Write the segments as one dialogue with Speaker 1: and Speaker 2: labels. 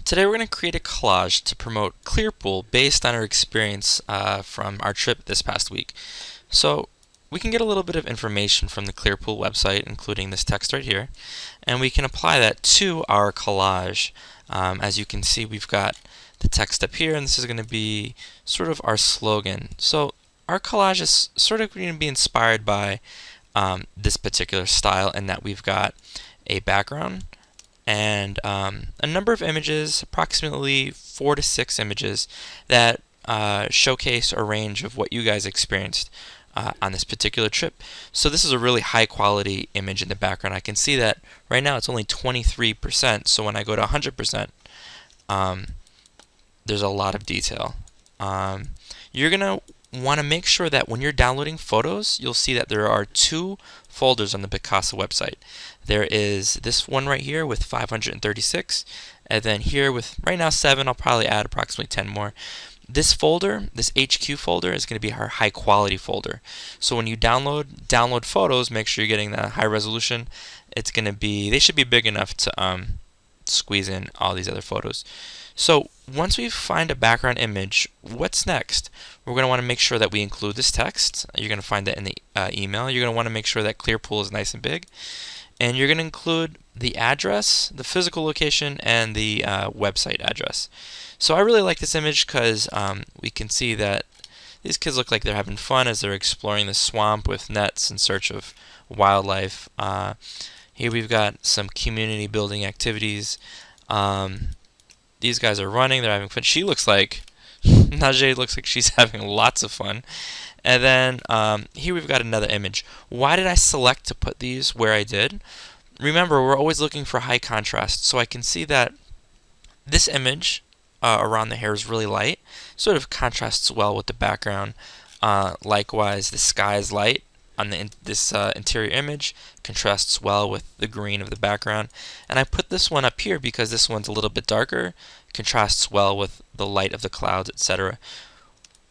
Speaker 1: Today we're going to create a collage to promote Clearpool based on our experience from our trip this past week. So we can get a little bit of information from the Clearpool website, including this text right here, and we can apply that to our collage. As you can see, we've got the text up here, and this is going to be sort of our slogan. So our collage is sort of going to be inspired by this particular style, in that we've got a background and a number of images, approximately 4 to 6 images, that showcase a range of what you guys experienced on this particular trip. So this is a really high quality image in the background. I can see that right now it's only 23%, so when I go to 100%, there's a lot of detail. You're going to want to make sure that when you're downloading photos, you'll see that there are 2 folders on the Picasa website. There is this one right here with 536, and then here with right now 7. I'll probably add approximately 10 more. This folder, this HQ folder, is going to be our high quality folder. So when you download photos, make sure you're getting the high resolution. It's going to be, they should be big enough to squeeze in all these other photos. So once we find a background image, what's next? We're going to want to make sure that we include this text. You're going to find that in the email. You're going to want to make sure that Clearpool is nice and big. And you're going to include the address, the physical location, and the website address. So I really like this image because we can see that these kids look like they're having fun as they're exploring the swamp with nets in search of wildlife. Here we've got some community building activities. These guys are running, they're having fun. She looks like, Najee looks like she's having lots of fun. And then here we've got another image. Why did I select to put these where I did? Remember, we're always looking for high contrast, so I can see that this image around the hair is really light, sort of contrasts well with the background. Likewise, the sky is light on this interior image, contrasts well with the green of the background. And I put this one up here because this one's a little bit darker, contrasts well with the light of the clouds, etc.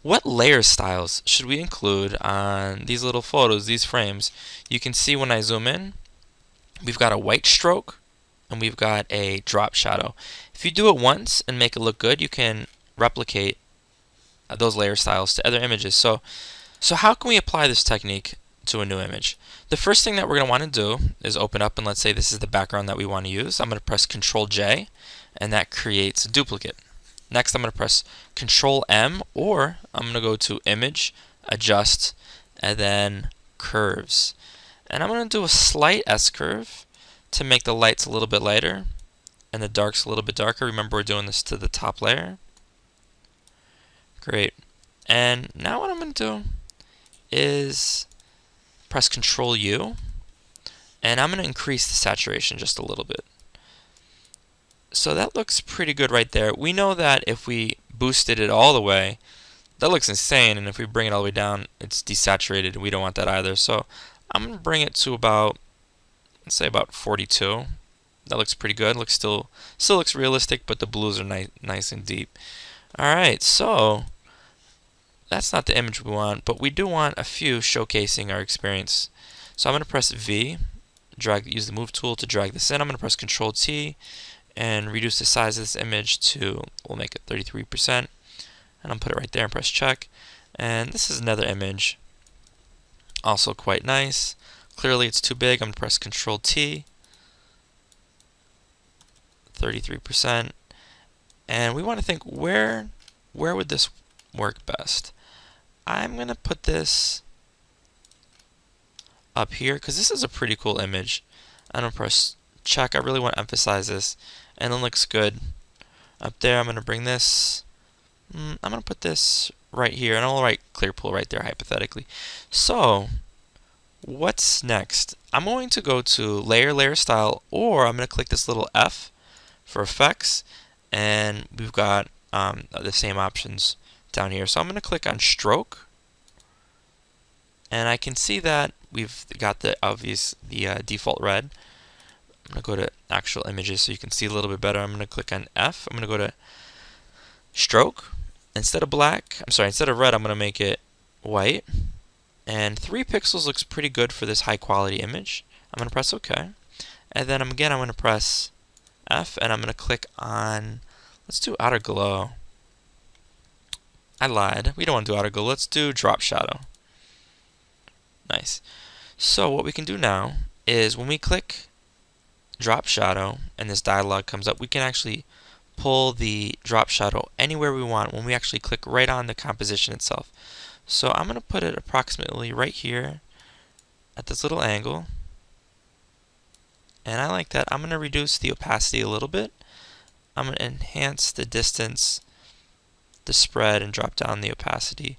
Speaker 1: What layer styles should we include on these little photos, these frames? You can see when I zoom in, we've got a white stroke and we've got a drop shadow. If you do it once and make it look good, you can replicate those layer styles to other images. So how can we apply this technique to a new image? The first thing that we're going to want to do is open up, and let's say this is the background that we want to use. I'm going to press Ctrl J, and that creates a duplicate. Next, I'm going to press Ctrl M, or I'm going to go to Image, Adjust, and then Curves. And I'm going to do a slight S-curve to make the lights a little bit lighter and the darks a little bit darker. Remember, we're doing this to the top layer. Great. And now what I'm going to do is press Ctrl U, and I'm going to increase the saturation just a little bit. So that looks pretty good right there. We know that if we boosted it all the way, that looks insane, and if we bring it all the way down, it's desaturated, and we don't want that either. So I'm going to bring it to about, let's say about 42. That looks pretty good. Looks still looks realistic, but the blues are nice and deep. Alright, so that's not the image we want, but we do want a few showcasing our experience. So I'm going to press V, use the move tool to drag this in. I'm going to press Ctrl T and reduce the size of this image to, we'll make it 33%, and I'll put it right there and press check. And this is another image, also quite nice. Clearly it's too big. I'm going to press Ctrl T, 33%, and we want to think where would this work best. I'm going to put this up here because this is a pretty cool image. I'm going to press check. I really want to emphasize this, and it looks good up there. I'm going to bring this, I'm going to put this right here, and I'll write Clearpool right there hypothetically. So what's next? I'm going to go to layer style, or I'm going to click this little F for effects, and we've got the same options down here. So I'm going to click on stroke, and I can see that we've got the default red. I'm going to go to actual images so you can see a little bit better. I'm going to click on F. I'm going to go to stroke. Instead of red, I'm going to make it white. And 3 pixels looks pretty good for this high quality image. I'm going to press OK. And then again, I'm going to press F, and I'm going to click on Let's do outer glow. I lied. We don't want to do outer glow. Let's do drop shadow. Nice. So what we can do now is when we click drop shadow and this dialog comes up, we can actually pull the drop shadow anywhere we want when we actually click right on the composition itself. So I'm going to put it approximately right here at this little angle, and I like that. I'm going to reduce the opacity a little bit. I'm going to enhance the distance, the spread, and drop down the opacity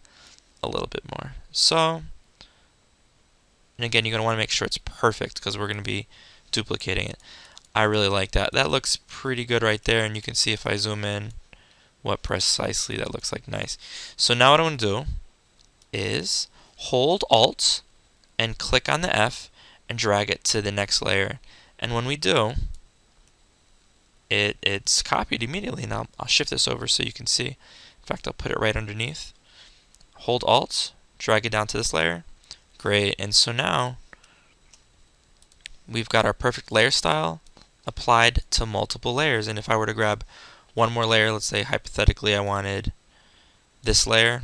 Speaker 1: a little bit more. So, and again, you're going to want to make sure it's perfect because we're going to be duplicating it. I really like that. That looks pretty good right there, and you can see if I zoom in what precisely that looks like. Nice. So now what I'm going to do is hold Alt and click on the F and drag it to the next layer. And when we do, it's copied immediately. Now I'll shift this over so you can see. In fact, I'll put it right underneath. Hold Alt, drag it down to this layer. Great. And so now we've got our perfect layer style applied to multiple layers. And if I were to grab one more layer, let's say hypothetically I wanted this layer,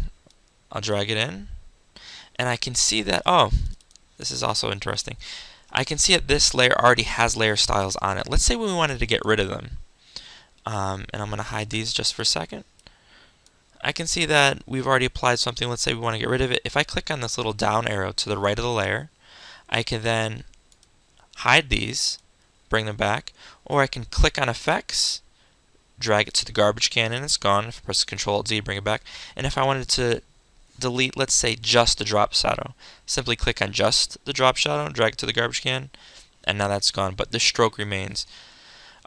Speaker 1: I'll drag it in, and I can see that, oh, this is also interesting. I can see that this layer already has layer styles on it. Let's say we wanted to get rid of them. And I'm going to hide these just for a second. I can see that we've already applied something. Let's say we want to get rid of it. If I click on this little down arrow to the right of the layer, I can then hide these, bring them back, or I can click on effects, drag it to the garbage can, and it's gone. If I press Ctrl-Z, bring it back. And if I wanted to delete, let's say, just the drop shadow, simply click on just the drop shadow, drag it to the garbage can, and now that's gone, but the stroke remains.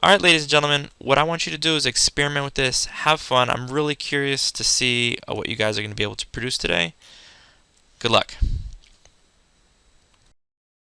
Speaker 1: Alright, ladies and gentlemen, what I want you to do is experiment with this, have fun. I'm really curious to see what you guys are going to be able to produce today. Good luck.